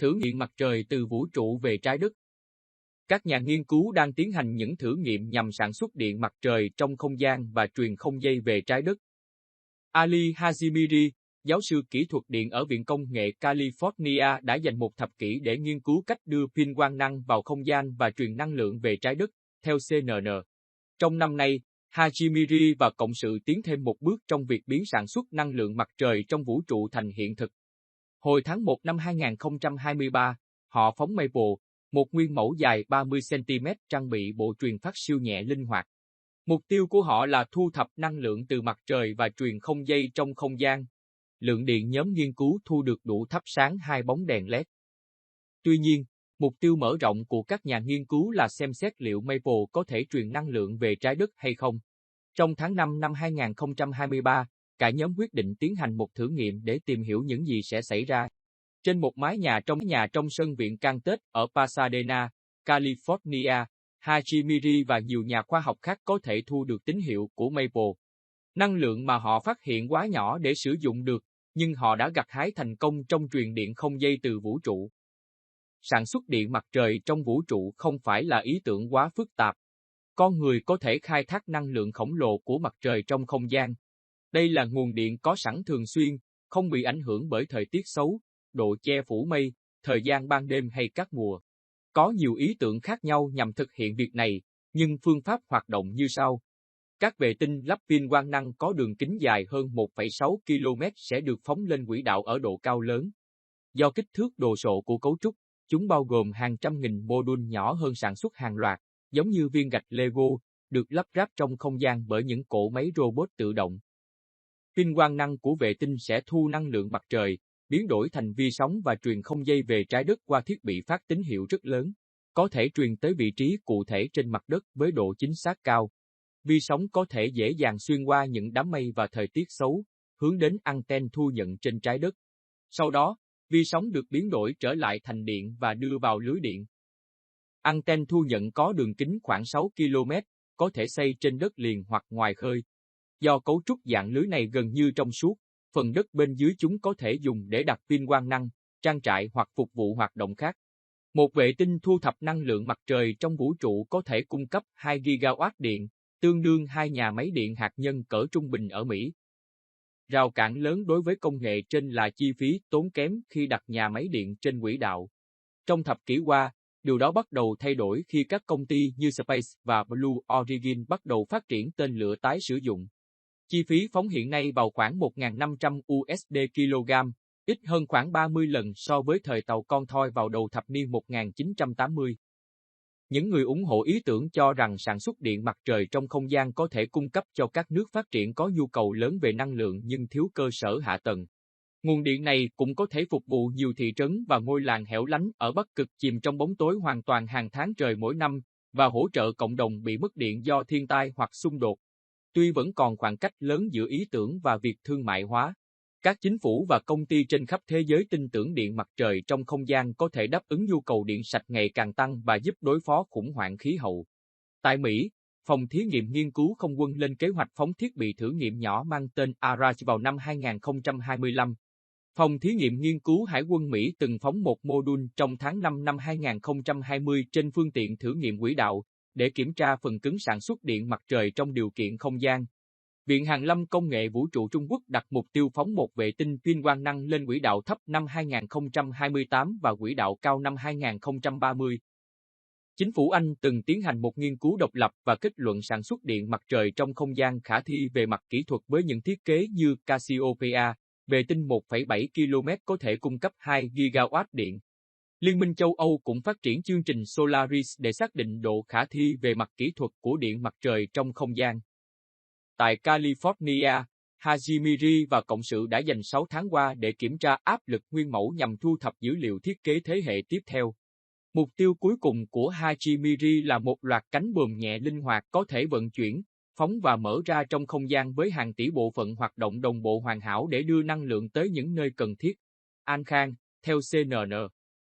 Thử nghiệm mặt trời từ vũ trụ về trái đất. Các nhà nghiên cứu đang tiến hành những thử nghiệm nhằm sản xuất điện mặt trời trong không gian và truyền không dây về trái đất. Ali Hajimiri, giáo sư kỹ thuật điện ở Viện Công nghệ California đã dành một thập kỷ để nghiên cứu cách đưa pin quang năng vào không gian và truyền năng lượng về trái đất, theo CNN. Trong năm nay, Hajimiri và cộng sự tiến thêm một bước trong việc biến sản xuất năng lượng mặt trời trong vũ trụ thành hiện thực. Hồi tháng 1 năm 2023, họ phóng Maple, một nguyên mẫu dài 30 cm trang bị bộ truyền phát siêu nhẹ linh hoạt. Mục tiêu của họ là thu thập năng lượng từ mặt trời và truyền không dây trong không gian. Lượng điện nhóm nghiên cứu thu được đủ thắp sáng 2 bóng đèn LED. Tuy nhiên, mục tiêu mở rộng của các nhà nghiên cứu là xem xét liệu Maple có thể truyền năng lượng về trái đất hay không. Trong tháng 5 năm 2023, cả nhóm quyết định tiến hành một thử nghiệm để tìm hiểu những gì sẽ xảy ra. Trên một mái nhà trong sân viện Cantet ở Pasadena, California, Hajimiri và nhiều nhà khoa học khác có thể thu được tín hiệu của Maple. Năng lượng mà họ phát hiện quá nhỏ để sử dụng được, nhưng họ đã gặt hái thành công trong truyền điện không dây từ vũ trụ. Sản xuất điện mặt trời trong vũ trụ không phải là ý tưởng quá phức tạp. Con người có thể khai thác năng lượng khổng lồ của mặt trời trong không gian. Đây là nguồn điện có sẵn thường xuyên, không bị ảnh hưởng bởi thời tiết xấu, độ che phủ mây, thời gian ban đêm hay các mùa. Có nhiều ý tưởng khác nhau nhằm thực hiện việc này, nhưng phương pháp hoạt động như sau. Các vệ tinh lắp pin quang năng có đường kính dài hơn 1,6 km sẽ được phóng lên quỹ đạo ở độ cao lớn. Do kích thước đồ sộ của cấu trúc, chúng bao gồm hàng trăm nghìn mô đun nhỏ hơn sản xuất hàng loạt, giống như viên gạch Lego, được lắp ráp trong không gian bởi những cỗ máy robot tự động. Pin quang năng của vệ tinh sẽ thu năng lượng mặt trời, biến đổi thành vi sóng và truyền không dây về trái đất qua thiết bị phát tín hiệu rất lớn, có thể truyền tới vị trí cụ thể trên mặt đất với độ chính xác cao. Vi sóng có thể dễ dàng xuyên qua những đám mây và thời tiết xấu, hướng đến anten thu nhận trên trái đất. Sau đó, vi sóng được biến đổi trở lại thành điện và đưa vào lưới điện. Anten thu nhận có đường kính khoảng 6 km, có thể xây trên đất liền hoặc ngoài khơi. Do cấu trúc dạng lưới này gần như trong suốt, phần đất bên dưới chúng có thể dùng để đặt pin quang năng, trang trại hoặc phục vụ hoạt động khác. Một vệ tinh thu thập năng lượng mặt trời trong vũ trụ có thể cung cấp 2 gigawatt điện, tương đương 2 nhà máy điện hạt nhân cỡ trung bình ở Mỹ. Rào cản lớn đối với công nghệ trên là chi phí tốn kém khi đặt nhà máy điện trên quỹ đạo. Trong thập kỷ qua, điều đó bắt đầu thay đổi khi các công ty như Space và Blue Origin bắt đầu phát triển tên lửa tái sử dụng. Chi phí phóng hiện nay vào khoảng 1.500 USD kg, ít hơn khoảng 30 lần so với thời tàu con thoi vào đầu thập niên 1980. Những người ủng hộ ý tưởng cho rằng sản xuất điện mặt trời trong không gian có thể cung cấp cho các nước phát triển có nhu cầu lớn về năng lượng nhưng thiếu cơ sở hạ tầng. Nguồn điện này cũng có thể phục vụ nhiều thị trấn và ngôi làng hẻo lánh ở Bắc Cực chìm trong bóng tối hoàn toàn hàng tháng trời mỗi năm, và hỗ trợ cộng đồng bị mất điện do thiên tai hoặc xung đột. Tuy vẫn còn khoảng cách lớn giữa ý tưởng và việc thương mại hóa, các chính phủ và công ty trên khắp thế giới tin tưởng điện mặt trời trong không gian có thể đáp ứng nhu cầu điện sạch ngày càng tăng và giúp đối phó khủng hoảng khí hậu. Tại Mỹ, Phòng Thí nghiệm Nghiên cứu Không quân lên kế hoạch phóng thiết bị thử nghiệm nhỏ mang tên ARAS vào năm 2025. Phòng Thí nghiệm Nghiên cứu Hải quân Mỹ từng phóng một mô đun trong tháng 5 năm 2020 trên phương tiện thử nghiệm quỹ đạo, để kiểm tra phần cứng sản xuất điện mặt trời trong điều kiện không gian. Viện Hàn lâm Công nghệ Vũ trụ Trung Quốc đặt mục tiêu phóng một vệ tinh pin quang năng lên quỹ đạo thấp năm 2028 và quỹ đạo cao năm 2030. Chính phủ Anh từng tiến hành một nghiên cứu độc lập và kết luận sản xuất điện mặt trời trong không gian khả thi về mặt kỹ thuật với những thiết kế như Cassiopeia, vệ tinh 1,7 km có thể cung cấp 2 gigawatt điện. Liên minh châu Âu cũng phát triển chương trình Solaris để xác định độ khả thi về mặt kỹ thuật của điện mặt trời trong không gian. Tại California, Hajimiri và cộng sự đã dành 6 tháng qua để kiểm tra áp lực nguyên mẫu nhằm thu thập dữ liệu thiết kế thế hệ tiếp theo. Mục tiêu cuối cùng của Hajimiri là một loạt cánh buồm nhẹ linh hoạt có thể vận chuyển, phóng và mở ra trong không gian với hàng tỷ bộ phận hoạt động đồng bộ hoàn hảo để đưa năng lượng tới những nơi cần thiết. An Khang, theo CNN.